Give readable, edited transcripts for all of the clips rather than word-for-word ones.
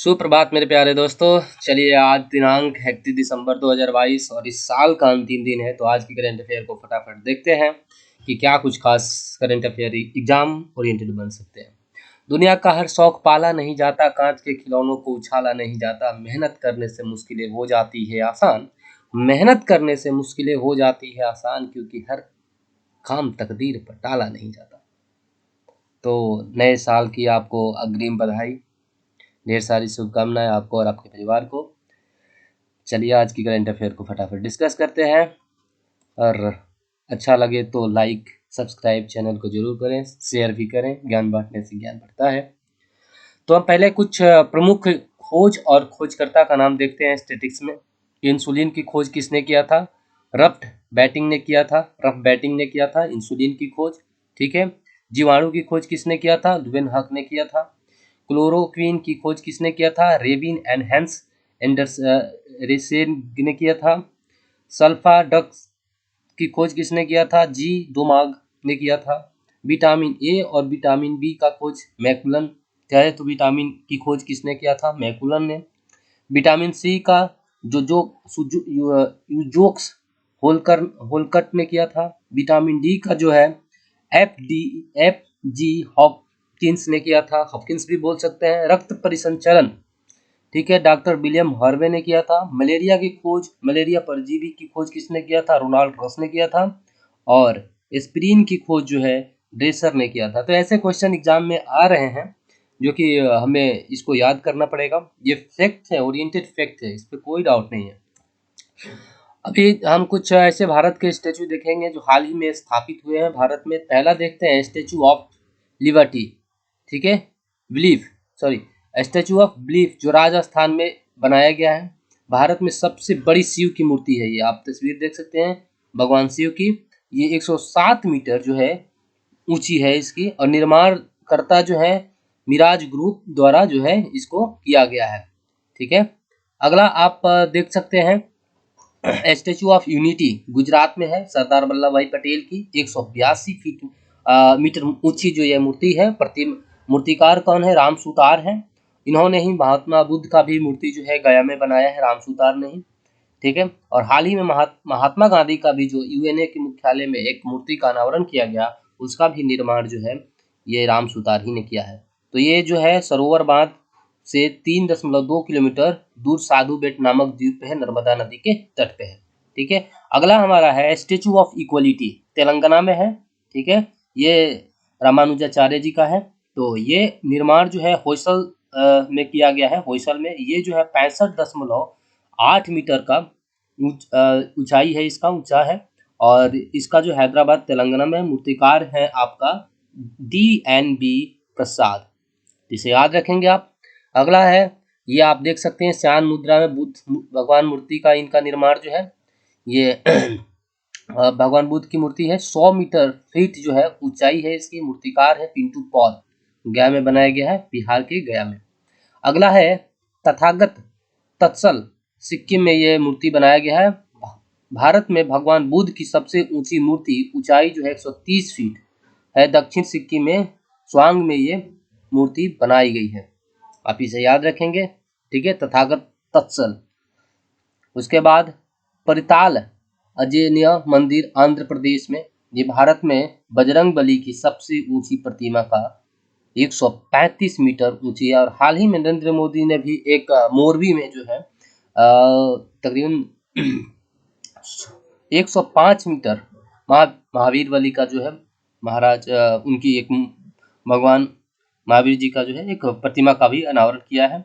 सुप्रभात मेरे प्यारे दोस्तों। चलिए, आज दिनांक 31 दिसंबर 2022 और इस साल का अंतिम दिन है। तो आज की करंट अफेयर को फटाफट देखते हैं कि क्या कुछ खास करंट अफेयर एग्जाम ओरिएंटेड बन सकते हैं। दुनिया का हर शौक पाला नहीं जाता, कांच के खिलौनों को उछाला नहीं जाता, मेहनत करने से मुश्किलें हो जाती है आसान। मेहनत करने से मुश्किलें हो जाती है आसान, क्योंकि हर काम तकदीर पर टाला नहीं जाता। तो नए साल की आपको अग्रिम बधाई, ढेर सारी शुभकामनाएं आपको और आपके परिवार को। चलिए, आज की करंट अफेयर को फटाफट डिस्कस करते हैं और अच्छा लगे तो लाइक सब्सक्राइब चैनल को जरूर करें, शेयर भी करें। ज्ञान बांटने से ज्ञान बढ़ता है। तो हम पहले कुछ प्रमुख खोज और खोजकर्ता का नाम देखते हैं स्टैटिस्टिक्स में। इंसुलिन की खोज किसने किया था? रफ्ट बैटिंग ने किया था। इंसुलिन की खोज। ठीक है। जीवाणु की खोज किसने किया था? लुवेन हक ने किया था। क्लोरोक्वीन की खोज किसने किया था? रेबिन एंड हेंस एंडरसेन ने किया था। सल्फाडक्स की खोज किसने किया था? जी दोमाग ने किया था। विटामिन ए और विटामिन बी का खोज मैकुलन क्या है? तो विटामिन की खोज किसने किया था? मैकुलन ने। विटामिन सी का यूजोक्स होलकट ने किया था। विटामिन डी का जो है एफ जी हॉपकिंस ने किया था। हॉपकिंस भी बोल सकते हैं। रक्त परिसंचरण, ठीक है, डॉक्टर विलियम हार्वे ने किया था। मलेरिया की खोज, मलेरिया परजीवी की खोज किसने किया था? रोनाल्ड रॉस ने किया था। और एस्पिरिन की खोज जो है ड्रेसर ने किया था। तो ऐसे क्वेश्चन एग्जाम में आ रहे हैं जो कि हमें इसको याद करना पड़ेगा। ये फैक्ट है, ओरिएंटेड फैक्ट है, इस पर कोई डाउट नहीं है। अभी हम कुछ ऐसे भारत के स्टेचू देखेंगे जो हाल ही में स्थापित हुए हैं भारत में। पहला देखते हैं स्टेचू ऑफ लिबर्टी, ठीक है, belief, sorry, statue of belief जो राजस्थान में बनाया गया है। भारत में सबसे बड़ी शिव की मूर्ति है ये। आप तस्वीर देख सकते हैं भगवान शिव की। ये 107 मीटर जो है ऊंची है इसकी, और निर्माण करता जो है मिराज ग्रुप द्वारा जो है इसको किया गया है। ठीक है। अगला आप देख सकते हैं स्टेचू ऑफ यूनिटी गुजरात में है, सरदार वल्लभ भाई पटेल की। 182 फीट मीटर ऊंची जो यह मूर्ति है। मूर्तिकार कौन है? राम सुतार है। इन्होंने ही महात्मा बुद्ध का भी मूर्ति जो है गया में बनाया है, राम सुतार ने ही। ठीक है। और हाल ही में महात्मा गांधी का भी जो यूएनए के मुख्यालय में एक मूर्ति का अनावरण किया गया, उसका भी निर्माण जो है ये राम सुतार ही ने किया है। तो ये जो है सरोवर बांध से 3.2 किलोमीटर दूर साधु बेट नामक द्वीप पे है, नर्मदा नदी के तट पे है। ठीक है। अगला हमारा है स्टेचू ऑफ इक्वलिटी, तेलंगाना में है। ठीक है। ये रामानुजाचार्य जी का है। तो ये निर्माण जो है होयसल में किया गया है। होयसल में ये जो है 65.8 मीटर का ऊंचाई है, इसका ऊंचा है। और इसका जो हैदराबाद तेलंगाना में मूर्तिकार है आपका DNB प्रसाद, इसे याद रखेंगे आप। अगला है, ये आप देख सकते हैं श्यान मुद्रा में बुद्ध भगवान मूर्ति का इनका निर्माण जो है ये भगवान बुद्ध की मूर्ति है। 100 मीटर फीट जो है ऊंचाई है इसकी। मूर्तिकार है पिंटू पॉल, गया में बनाया गया है, बिहार के गया में। अगला है तथागत तत्सल, सिक्किम में ये मूर्ति बनाया गया है। भारत में भगवान बुद्ध की सबसे ऊंची मूर्ति ऊंचाई जो है 130 फीट है। दक्षिण सिक्किम में स्वांग में ये मूर्ति बनाई गई है, आप इसे याद रखेंगे। ठीक है, तथागत तत्सल। उसके बाद परिताल अजेनिय मंदिर आंध्र प्रदेश में। ये भारत में बजरंग बली की सबसे ऊंची प्रतिमा का 135 मीटर ऊंची है। और हाल ही में नरेंद्र मोदी ने भी एक मोरबी में जो है तकरीबन 105 मीटर महावीर बली का जो है महाराज उनकी एक भगवान महावीर जी का जो है एक प्रतिमा का भी अनावरण किया है।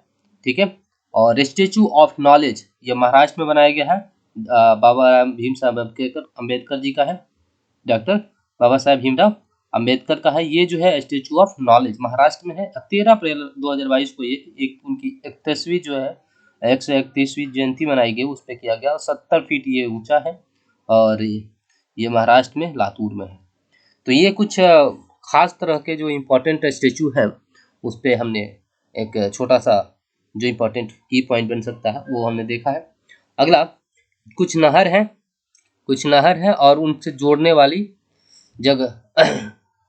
ठीक है। और स्टेचू ऑफ नॉलेज ये महाराष्ट्र में बनाया गया है। बाबा भीमराव अम्बेडकर जी का है, डॉक्टर बाबा साहेब भीमराव अम्बेडकर का है। ये जो है स्टेचू ऑफ नॉलेज महाराष्ट्र में है। 13 अप्रैल 2022 को ये एक उनकी 31वीं जो है 131वीं जयंती मनाई गई, उस पर किया गया। और 70 फीट ये ऊंचा है और ये महाराष्ट्र में लातूर में है। तो ये कुछ खास तरह के जो इम्पोर्टेंट स्टेचू है उस पर हमने एक छोटा सा जो इम्पोर्टेंट की पॉइंट बन सकता है वो हमने देखा है। अगला कुछ नहर है और उनसे जोड़ने वाली जगह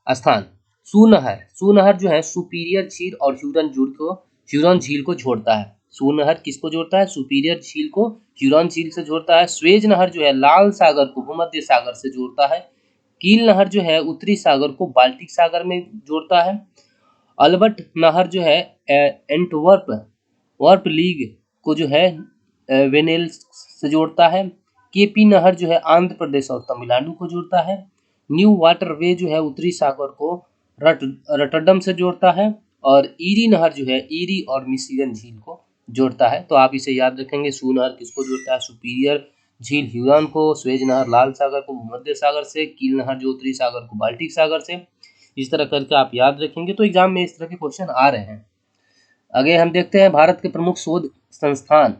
स्थान। सुनहर जो है सुपीरियर झील और ह्यूरन झील को ह्यूरॉन झील को जोड़ता है। सू नहर किसको जोड़ता है? सुपीरियर झील को ह्यूरॉन झील से जोड़ता है। स्वेज नहर जो है लाल सागर को भूमध्य सागर से जोड़ता है। कील नहर जो है उत्तरी सागर को बाल्टिक सागर में जोड़ता है। अल्बर्ट नहर जो है एंटवर्प वर्प लीग को जो है वेनेल्स से जोड़ता है। केपी नहर जो है आंध्र प्रदेश और तमिलनाडु को जोड़ता है। न्यू वाटर वे जो है उत्तरी सागर को रटरडम से जोड़ता है। और ईरी नहर जो है ईरी और मिशिगन झील को जोड़ता है। तो आप इसे याद रखेंगे। सू नहर किसको जोड़ता है? सुपीरियर झील ह्यूरॉन को, स्वेज नहर लाल सागर को भूमध्य सागर से, कील नहर जो उत्तरी सागर को बाल्टिक सागर से। इस तरह करके आप याद रखेंगे तो एग्जाम में इस तरह के क्वेश्चन आ रहे हैं। आगे हम देखते हैं भारत के प्रमुख शोध संस्थान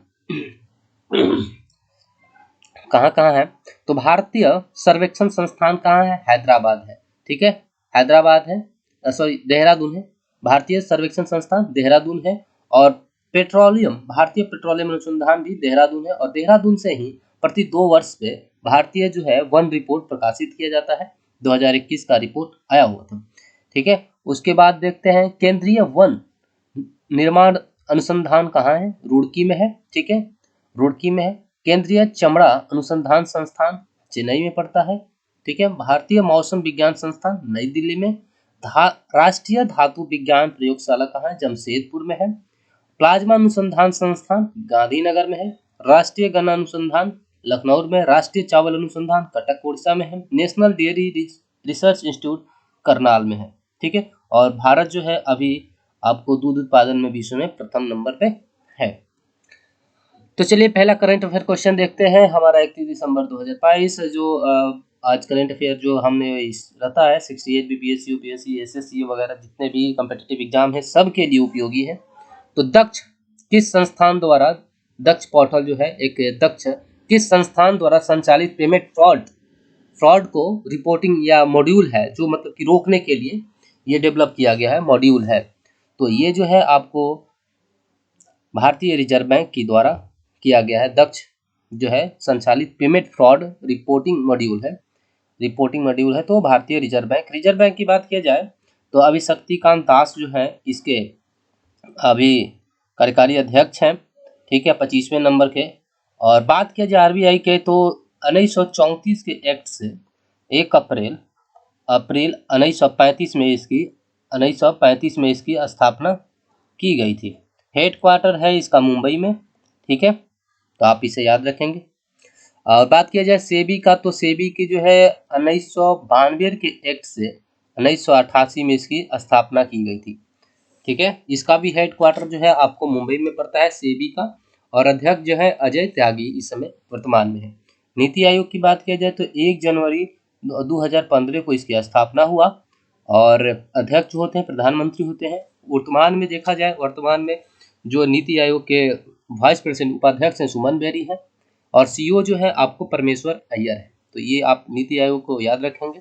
कहाँ कहाँ है। तो भारतीय सर्वेक्षण संस्थान कहाँ है? हैदराबाद है। ठीक है, हैदराबाद है, सॉरी देहरादून है। भारतीय सर्वेक्षण संस्थान देहरादून है। और भारतीय पेट्रोलियम अनुसंधान भी देहरादून है। और देहरादून से ही प्रति 2 वर्ष पे भारतीय जो है वन रिपोर्ट प्रकाशित किया जाता है। 2021 का रिपोर्ट आया हुआ था। ठीक है, उसके बाद देखते हैं केंद्रीय वन निर्माण अनुसंधान कहाँ है? रुड़की में है। ठीक है, रुड़की में है। केंद्रीय चमड़ा अनुसंधान संस्थान चेन्नई में पड़ता है। ठीक है, भारतीय मौसम विज्ञान संस्थान नई दिल्ली में। राष्ट्रीय धातु विज्ञान प्रयोगशाला कहाँ है? जमशेदपुर में है। प्लाज्मा अनुसंधान संस्थान गांधीनगर में है। राष्ट्रीय गन्ना अनुसंधान लखनऊ में। राष्ट्रीय चावल अनुसंधान कटक उड़ीसा में है। National dairy research institute Karnal में है। ठीक है, और भारत जो है अभी आपको दूध उत्पादन में विश्व में प्रथम नंबर पे है। तो चलिए पहला करंट अफेयर क्वेश्चन देखते हैं। हमारा 31 दिसंबर 2022 जो आज करंट अफेयर जो हमने रहता है 68 बीपीएससी यूपीएससी एसएससी वगैरह जितने भी कम्पिटिटिव एग्जाम है सबके लिए उपयोगी है। तो दक्ष किस संस्थान द्वारा, दक्ष पोर्टल जो है एक दक्ष किस संस्थान द्वारा संचालित पेमेंट फ्रॉड को रिपोर्टिंग या मॉड्यूल है जो मतलब कि रोकने के लिए ये डेवलप किया गया है, मॉड्यूल है। तो ये जो है आपको भारतीय रिजर्व बैंक की द्वारा किया गया है। दक्ष जो है संचालित पेमेंट फ्रॉड रिपोर्टिंग मॉड्यूल है, तो भारतीय रिजर्व बैंक की बात किया जाए तो अभी शक्तिकांत दास जो है इसके अभी कार्यकारी अध्यक्ष हैं। ठीक है, 25वें नंबर के। और बात किया जाए आरबीआई के तो 1934 के एक्ट से 1 अप्रैल 1935 में इसकी स्थापना की गई थी। हेडक्वार्टर है इसका मुंबई में। ठीक है, तो आप इसे याद रखेंगे। और बात किया जाए सेबी का तो सेबी की जो है 1992 के एक्ट से 1988 में इसकी स्थापना की गई थी। ठीक है, इसका भी हेडक्वार्टर जो है आपको मुंबई में पड़ता है सेबी का। और अध्यक्ष जो है अजय त्यागी इस समय वर्तमान में है। नीति आयोग की बात किया जाए तो 1 जनवरी 2015 को इसकी स्थापना हुआ। और अध्यक्ष जो होते हैं प्रधानमंत्री होते हैं। वर्तमान में देखा जाए, वर्तमान में जो नीति आयोग के वाइस प्रेसिडेंट उपाध्यक्ष हैं सुमन बेरी है। और सीईओ जो है आपको परमेश्वर अय्यर है। तो ये आप नीति आयोग को याद रखेंगे।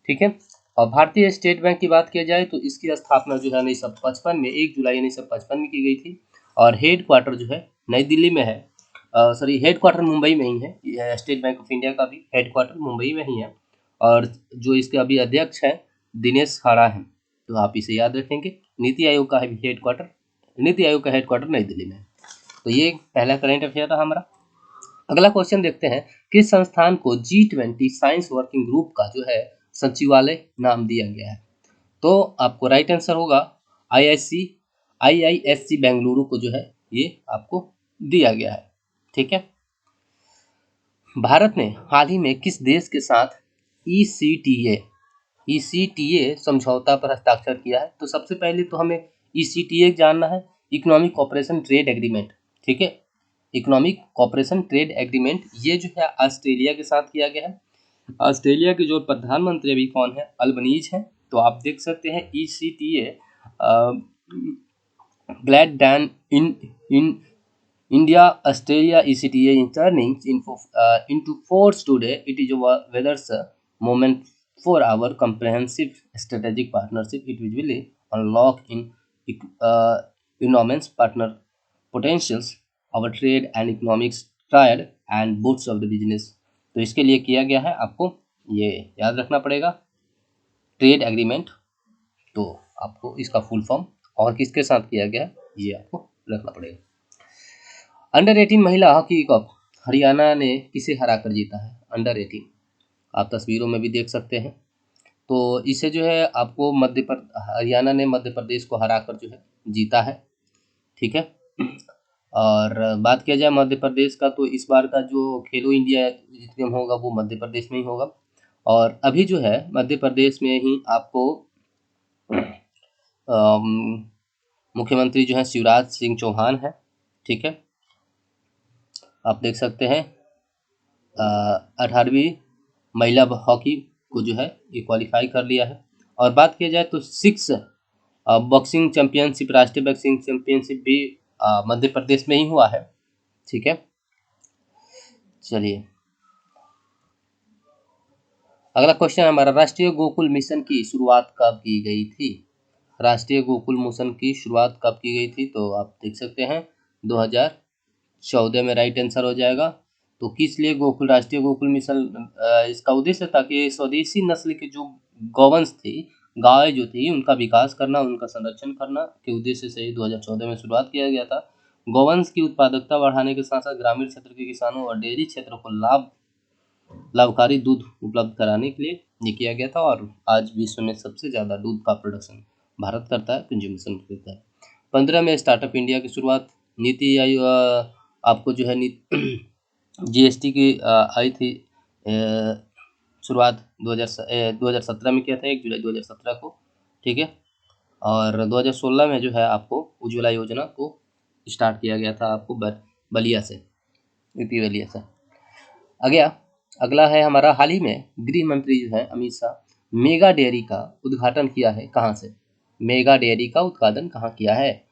ठीक है, और भारतीय स्टेट बैंक की बात किया जाए तो इसकी स्थापना जो है 1955 में 1 जुलाई 1955 में की गई थी। और हेड क्वार्टर जो है नई दिल्ली में है, सॉरी हेड क्वार्टर मुंबई में ही है। स्टेट बैंक ऑफ इंडिया का भी हेड क्वार्टर मुंबई में ही है। और जो इसके अभी अध्यक्ष हैं दिनेश खाड़ा हैं। तो आप इसे याद रखेंगे। नीति आयोग का हेड क्वार्टर नई दिल्ली में है। तो ये पहला करंट अफेयर था हमारा। अगला क्वेश्चन देखते हैं, किस संस्थान को G20 साइंस वर्किंग ग्रुप का जो है सचिवालय नाम दिया गया है? तो आपको राइट आंसर होगा IISc बेंगलुरु को जो है ये आपको दिया गया है। ठीक है, भारत ने हाल ही में किस देश के साथ ECTA समझौता पर हस्ताक्षर किया है? तो सबसे पहले तो हमें ECTA जानना है, इकोनॉमिक कॉपरेशन ट्रेड एग्रीमेंट। ठीक है, इकोनॉमिक कॉपरेशन ट्रेड एग्रीमेंट ये जो है ऑस्ट्रेलिया के साथ किया गया है। ऑस्ट्रेलिया के जो प्रधानमंत्री अभी कौन है? अल्बनीज हैं। तो आप देख सकते हैं ECTA glad Dan in India Australia ECTA is turning into force today. It is a weather's moment for our comprehensive strategic partnership. It will unlock in enormous partner potentials, our trade and economics triad and boots of the business. तो इसके लिए किया गया है, आपको ये याद रखना पड़ेगा ट्रेड एग्रीमेंट। तो आपको इसका फुल फॉर्म और किसके साथ किया गया है ये आपको रखना पड़ेगा। अंडर 18 महिला हॉकी कप हरियाणा ने किसे हराकर जीता है? अंडर 18 आप तस्वीरों में भी देख सकते हैं। तो इसे जो है आपको हरियाणा ने मध्य प्रदेश को हराकर जो है जीता है, ठीक है। और बात किया जाए मध्य प्रदेश का, तो इस बार का जो खेलो इंडिया गेम होगा वो मध्य प्रदेश में ही होगा। और अभी जो है मध्य प्रदेश में ही आपको मुख्यमंत्री जो है शिवराज सिंह चौहान है, ठीक है। आप देख सकते हैं 18वीं महिला हॉकी को जो है ये क्वालिफाई कर लिया है। और बात किया जाए तो 6 बॉक्सिंग चैंपियनशिप, राष्ट्रीय बॉक्सिंग चैंपियनशिप भी मध्य प्रदेश में ही हुआ है, ठीक है। चलिए अगला क्वेश्चन हमारा, राष्ट्रीय गोकुल मिशन की शुरुआत कब की गई थी? राष्ट्रीय गोकुल मिशन की शुरुआत कब की गई थी? तो आप देख सकते हैं 2014 में राइट आंसर हो जाएगा। तो किस लिए गोकुल, राष्ट्रीय गोकुल मिशन, इसका उद्देश्य था कि स्वदेशी नस्ल के जो गौवंश थी, गाय जो थी, उनका विकास करना, उनका संरक्षण करना के उद्देश्य से 2014 में शुरुआत किया गया था। गौवंश की उत्पादकता बढ़ाने के साथ साथ ग्रामीण क्षेत्र के किसानों और डेयरी क्षेत्र को लाभकारी दूध उपलब्ध कराने के लिए ये किया गया था। और आज विश्व में सबसे ज़्यादा दूध का प्रोडक्शन भारत करता है, कंज्यूमेशन करता है। 15 में स्टार्टअप इंडिया की शुरुआत, नीति आयोग आपको जो है जीएसटी की आई थी शुरुआत 2017 में किया था, 1 जुलाई 2017 को, ठीक है। और 2016 में जो है आपको उज्ज्वला योजना को स्टार्ट किया गया था आपको बलिया से, यूपी बलिया से। अगला है हमारा, हाल ही में गृह मंत्री जो है अमित शाह मेगा डेयरी का उद्घाटन किया है, कहाँ से? मेगा डेयरी का उद्घाटन कहाँ किया है?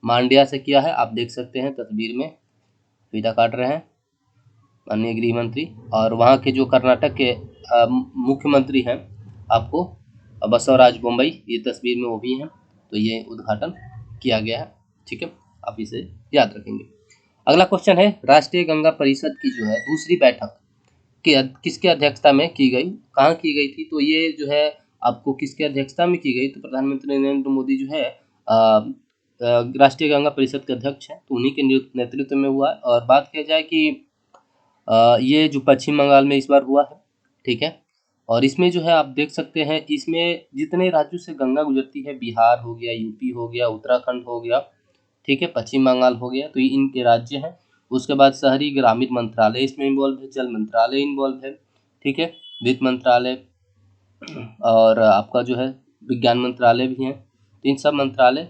मांड्या से किया है। आप देख सकते हैं तस्वीर में फीता काट रहे हैं अन्य गृह मंत्री। और वहाँ के जो कर्नाटक के मुख्यमंत्री हैं आपको बसवराज बोम्मई, ये तस्वीर में वो भी हैं। तो ये उद्घाटन किया गया है, ठीक है, आप इसे याद रखेंगे। अगला क्वेश्चन है, राष्ट्रीय गंगा परिषद की जो है दूसरी बैठक किसके अध्यक्षता में की गई, कहाँ की गई थी? तो ये जो है आपको किसके अध्यक्षता में की गई? तो प्रधानमंत्री नरेंद्र मोदी जो है राष्ट्रीय गंगा परिषद के अध्यक्ष हैं, तो उन्हीं के नेतृत्व में हुआ है। और बात किया जाए कि ये जो पश्चिम बंगाल में इस बार हुआ है, ठीक है। और इसमें जो है आप देख सकते हैं, इसमें जितने राज्यों से गंगा गुजरती है, बिहार हो गया, यूपी हो गया, उत्तराखंड हो गया, ठीक है, पश्चिम बंगाल हो गया, तो ये इनके राज्य हैं। उसके बाद शहरी ग्रामीण मंत्रालय इसमें इन्वॉल्व है, जल मंत्रालय इन्वॉल्व है, ठीक है, वित्त मंत्रालय और आपका जो है विज्ञान मंत्रालय भी है। तो इन सब मंत्रालय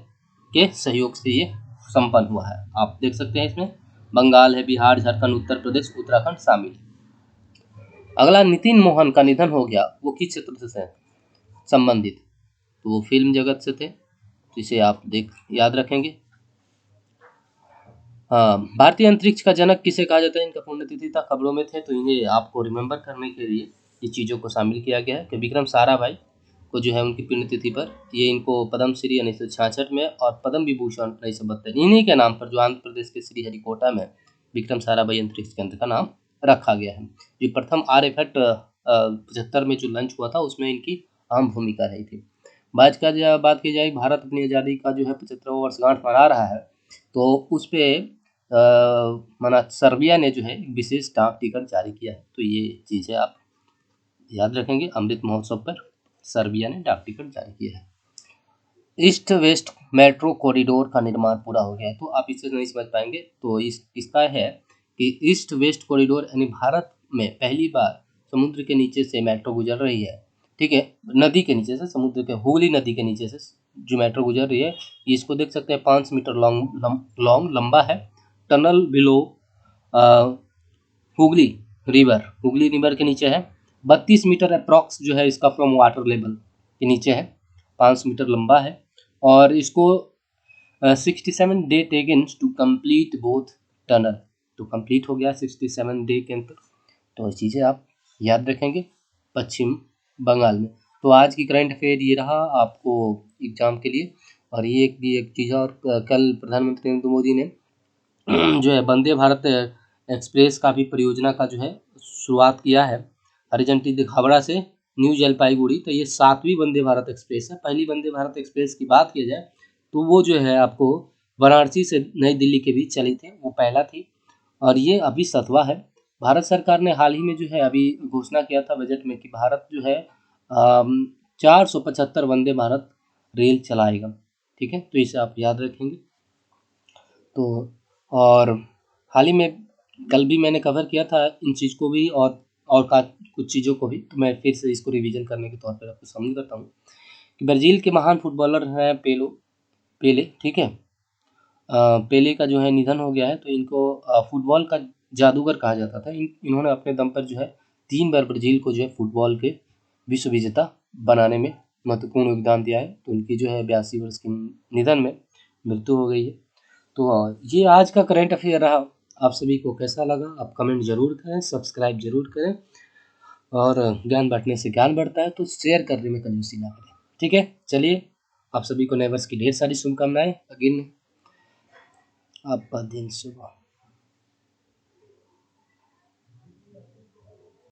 के सहयोग से ये संपन्न हुआ है। आप देख सकते हैं इसमें बंगाल है, बिहार, झारखंड, उत्तर प्रदेश, उत्तराखंड शामिल है। अगला, नितिन मोहन का निधन हो गया, वो किस क्षेत्र से संबंधित? तो वो फिल्म जगत से थे, तो इसे आप याद रखेंगे। हाँ, भारतीय अंतरिक्ष का जनक किसे कहा जाता है? इनका पुण्यतिथि था, खबरों में थे, तो इन्हें आपको रिमेंबर करने के लिए ये चीज़ों को शामिल किया गया है कि विक्रम साराभाई को जो है उनकी पुण्यतिथि पर ये इनको पद्मश्री 1966 में और पद्म विभूषण 1972 इन्हीं के नाम पर, जो आंध्र प्रदेश के श्रीहरिकोटा में विक्रम साराभाई अंतरिक्ष केंद्र का नाम रखा गया है। जो प्रथम आर्यभट्ट 75 में जो लॉन्च हुआ था उसमें इनकी अहम भूमिका रही थी। बात की जाए भारत अपनी आज़ादी का जो है 75वां वर्षगांठ मना रहा है, तो उस पर माना सर्बिया ने जो है विशेष डाक टिकट जारी किया है, तो ये चीज़ें आप याद रखेंगे। अमृत महोत्सव पर सर्बिया ने डाक टिकट जारी किया है। ईस्ट वेस्ट मेट्रो कॉरिडोर का निर्माण पूरा हो गया है, तो आप इसे नहीं समझ पाएंगे, तो इसका है कि ईस्ट वेस्ट कॉरिडोर यानी भारत में पहली बार समुद्र के नीचे से मेट्रो गुजर रही है, ठीक है, नदी के नीचे से, समुद्र के हुगली नदी के नीचे से जो मेट्रो गुजर रही है, इसको देख सकते हैं 5 मीटर लॉन्ग लंबा है। टनल बिलो हुगली रिवर के नीचे है। 32 मीटर अप्रॉक्स जो है इसका फ्रॉम वाटर लेवल के नीचे है, 5 मीटर लंबा है। और इसको 67 day taken to complete both tunnel, तो कंप्लीट हो गया 67 डे के अंदर। तो ये चीज़ें आप याद रखेंगे पश्चिम बंगाल में। तो आज की करंट अफेयर ये रहा आपको एग्जाम के लिए। और ये एक चीज़ और, कल प्रधानमंत्री नरेंद्र मोदी ने जो है वंदे भारत एक्सप्रेस का भी परियोजना का जो है शुरुआत किया है, हरिजंटी हावड़ा से न्यू जलपाईगुड़ी। तो ये 7वीं वंदे भारत एक्सप्रेस है। पहली वंदे भारत एक्सप्रेस की बात की जाए तो वो जो है आपको वाराणसी से नई दिल्ली के बीच चली थी, वो पहला थी और ये अभी 7वां है। भारत सरकार ने हाल ही में जो है अभी घोषणा किया था बजट में कि भारत जो है 475 वंदे भारत रेल चलाएगा। ठीक है, तो इसे आप याद रखेंगे। तो और हाल ही में कल भी मैंने कवर किया था इन चीज़ को भी और कुछ चीज़ों को भी, तो मैं फिर से इसको रिवीजन करने के तौर पर आपको समझ करता हूँ कि ब्राज़ील के महान फुटबॉलर हैं पेले। ठीक है, पेले का जो है निधन हो गया है, तो इनको फुटबॉल का जादूगर कहा जाता था। इन्होंने अपने दम पर जो है 3 बार ब्राज़ील को जो है फुटबॉल के विश्व विजेता बनाने में महत्वपूर्ण योगदान दिया है। तो उनकी जो है 82 वर्ष के निधन में मृत्यु हो गई है। तो ये आज का करंट अफेयर रहा। आप सभी को कैसा लगा आप कमेंट ज़रूर करें, सब्सक्राइब ज़रूर करें और ज्ञान बांटने से ज्ञान बढ़ता है, तो शेयर करने में कंजूसी ना करें। ठीक है, चलिए आप सभी को नए वर्ष की ढेर सारी शुभकामनाएं। अगेन आपका दिन शुभ हो।